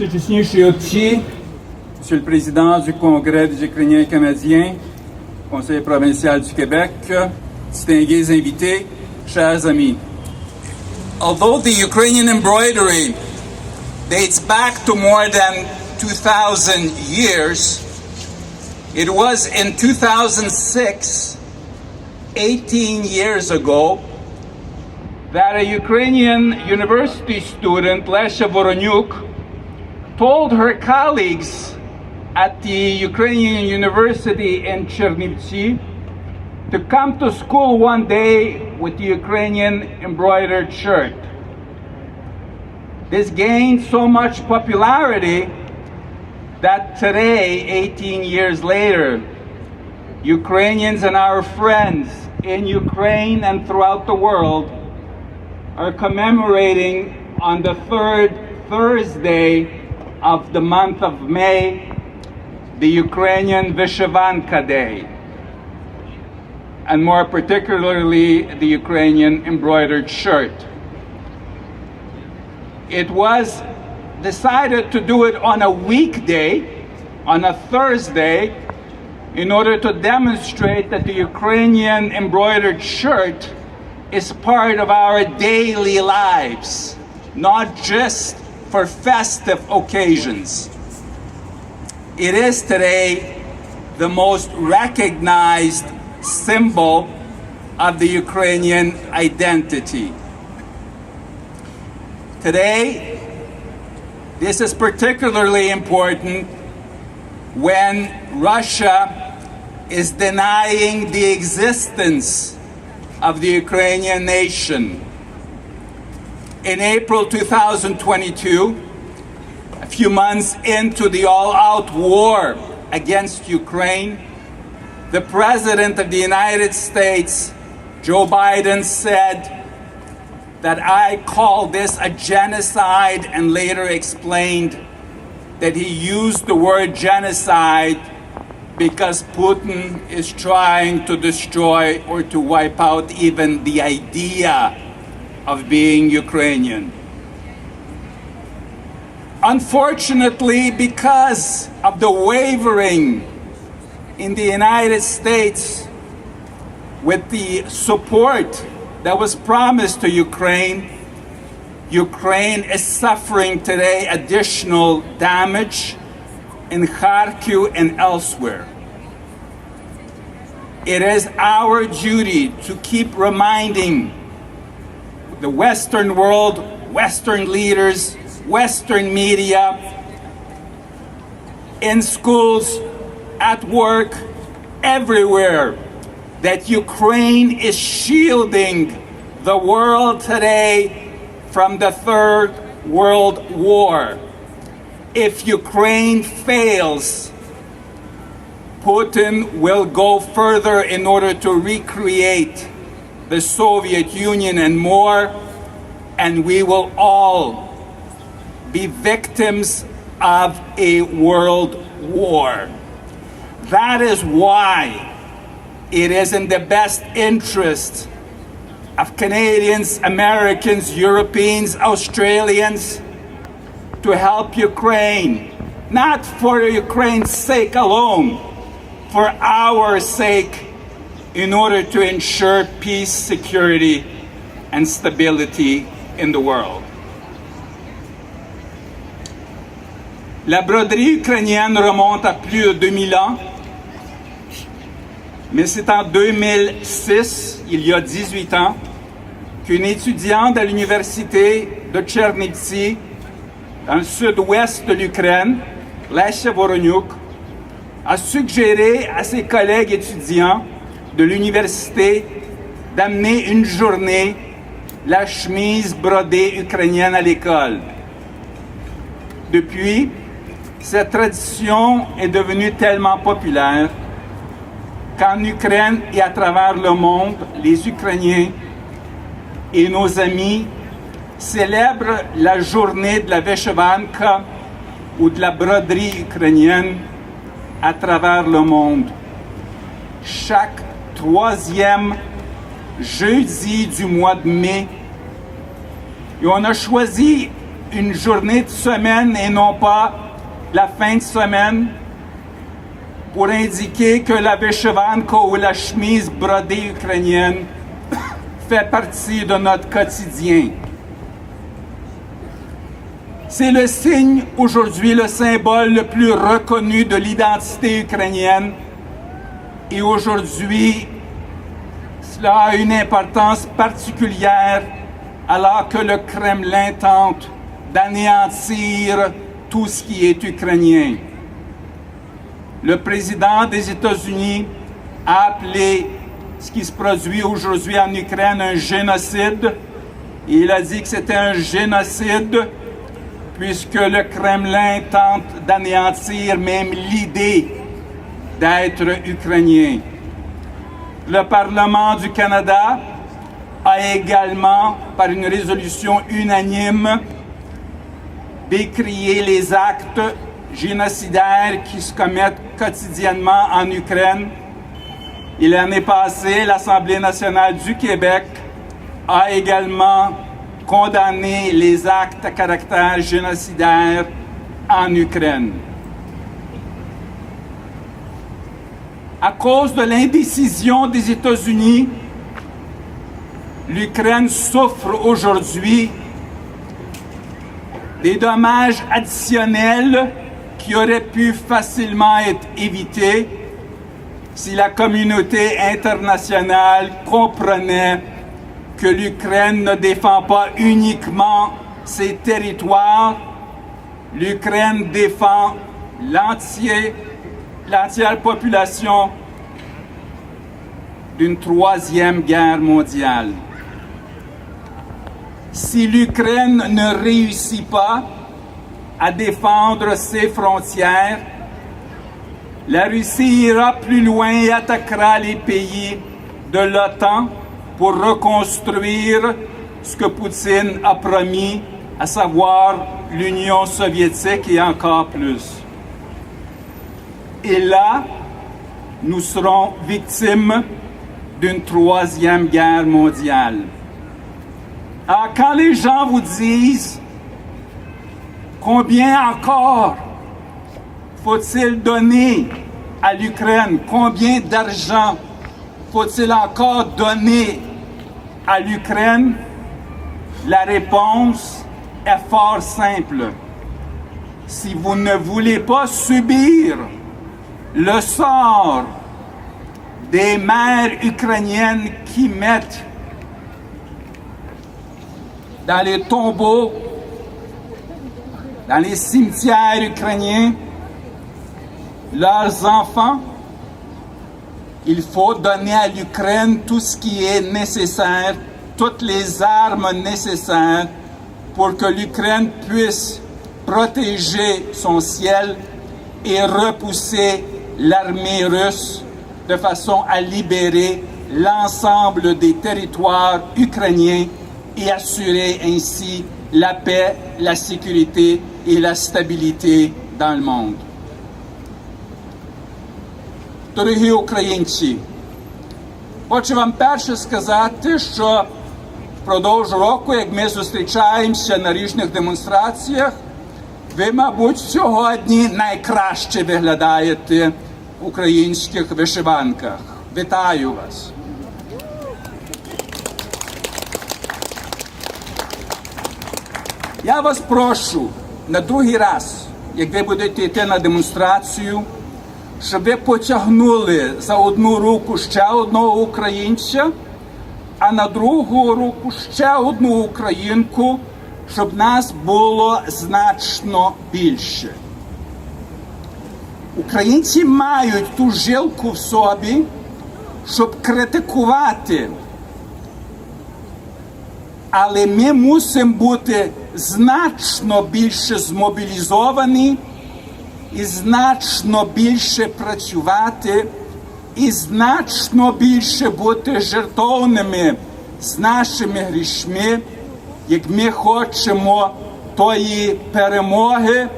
Monsieur Chioti, Monsieur le Président du Congrès des Ukrainiens canadiens, Conseil provincial du Québec, distingués invités, chers amis. Although the Ukrainian embroidery dates back to more than 2,000 years, it was in 2006, 18 years ago, that a Ukrainian university student, Lesha Voronyuk, told her colleagues at the Ukrainian University in Chernivtsi to come to school one day with the Ukrainian embroidered shirt. This gained so much popularity that today, 18 years later, Ukrainians and our friends in Ukraine and throughout the world are commemorating on the third Thursday of the month of May, the Ukrainian Vyshyvanka Day, and more particularly the Ukrainian embroidered shirt. It was decided to do it on a weekday, on a Thursday, in order to demonstrate that the Ukrainian embroidered shirt is part of our daily lives, not just for festive occasions. It is today the most recognized symbol of the Ukrainian identity. Today, this is particularly important when Russia is denying the existence of the Ukrainian nation. In April 2022, a few months into the all-out war against Ukraine, the President of the United States, Joe Biden, said that I call this a genocide, and later explained that he used the word genocide because Putin is trying to destroy or to wipe out even the idea of being Ukrainian. Unfortunately, because of the wavering in the United States with the support that was promised to Ukraine, Ukraine is suffering today additional damage in Kharkiv and elsewhere. It is our duty to keep reminding the Western world, Western leaders, Western media, in schools, at work, everywhere, that Ukraine is shielding the world today from the Third World War. If Ukraine fails, Putin will go further in order to recreate the Soviet Union and more, and we will all be victims of a world war. That is why it is in the best interest of Canadians, Americans, Europeans, Australians to help Ukraine, not for Ukraine's sake alone, for our sake, in order to ensure peace, security, and stability in the world. La broderie ukrainienne remonte à plus de 2000 ans, mais c'est en 2006, il y a 18 ans, qu'une étudiante à l'université de Chernivtsi, dans le sud-ouest de l'Ukraine, Lesha Voronyuk, a suggéré à ses collègues étudiants de l'université d'amener une journée la chemise brodée ukrainienne à l'école. Depuis, cette tradition est devenue tellement populaire qu'en Ukraine et à travers le monde, les Ukrainiens et nos amis célèbrent la journée de la Vyshyvanka ou de la broderie ukrainienne à travers le monde. Chaque troisième jeudi du mois de mai. Et on a choisi une journée de semaine et non pas la fin de semaine pour indiquer que la vyshyvanka ou la chemise brodée ukrainienne fait partie de notre quotidien. C'est le signe, aujourd'hui, le symbole le plus reconnu de l'identité ukrainienne. Et aujourd'hui, cela a une importance particulière alors que le Kremlin tente d'anéantir tout ce qui est ukrainien. Le président des États-Unis a appelé ce qui se produit aujourd'hui en Ukraine un génocide. Et il a dit que c'était un génocide puisque le Kremlin tente d'anéantir même l'idée d'être ukrainien. Le Parlement du Canada a également, par une résolution unanime, décrié les actes génocidaires qui se commettent quotidiennement en Ukraine. Et l'année passée, l'Assemblée nationale du Québec a également condamné les actes à caractère génocidaire en Ukraine. À cause de l'indécision des États-Unis, l'Ukraine souffre aujourd'hui des dommages additionnels qui auraient pu facilement être évités si la communauté internationale comprenait que l'Ukraine ne défend pas uniquement ses territoires, l'Ukraine défend l'entière population d'une troisième guerre mondiale. Si l'Ukraine ne réussit pas à défendre ses frontières, la Russie ira plus loin et attaquera les pays de l'OTAN pour reconstruire ce que Poutine a promis, à savoir l'Union soviétique et encore plus. Et là, nous serons victimes d'une troisième guerre mondiale. Alors, quand les gens vous disent combien encore faut-il donner à l'Ukraine, combien d'argent faut-il encore donner à l'Ukraine, la réponse est fort simple. Si vous ne voulez pas subir le sort des mères ukrainiennes qui mettent dans les tombeaux, dans les cimetières ukrainiens, leurs enfants, il faut donner à l'Ukraine tout ce qui est nécessaire, toutes les armes nécessaires pour que l'Ukraine puisse protéger son ciel et repousser l'armée russe de façon à libérer l'ensemble des territoires ukrainiens et assurer ainsi la paix, la sécurité et la stabilité dans le monde. Дорогі українці, хочу вам перше сказати, що впродовж року, як ми зустрічаємося на різних демонстраціях, ви, мабуть, сьогодні найкраще виглядаєте в українських вишиванках. Вітаю вас! Я вас прошу на другий раз, як ви будете йти на демонстрацію, щоб ви потягнули за одну руку ще одного українця, а на другу руку ще одну українку, щоб нас було значно більше. Українці мають ту жилку в собі, щоб критикувати, але ми мусимо бути значно більше змобілізовані, і значно більше працювати, і значно більше бути жертовними з нашими грішми, як ми хочемо тої перемоги.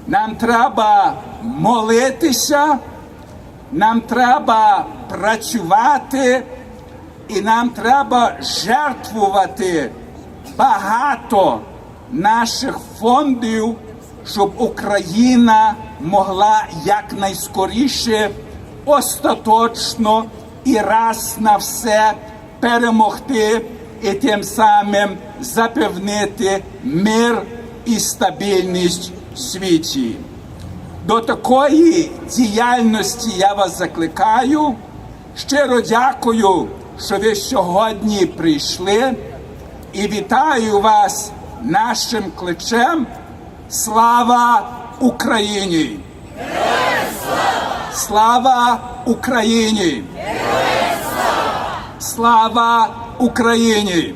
Нам треба молитися, нам треба працювати, і нам треба жертвувати багато наших фондів, щоб Україна могла якнайскоріше остаточно і раз на все перемогти і тим самим запевнити мир і стабільність в світі. До такої діяльності я вас закликаю. Щиро дякую, що ви сьогодні прийшли, і вітаю вас нашим кличем. Слава Україні! Слава Україні! Слава Україні!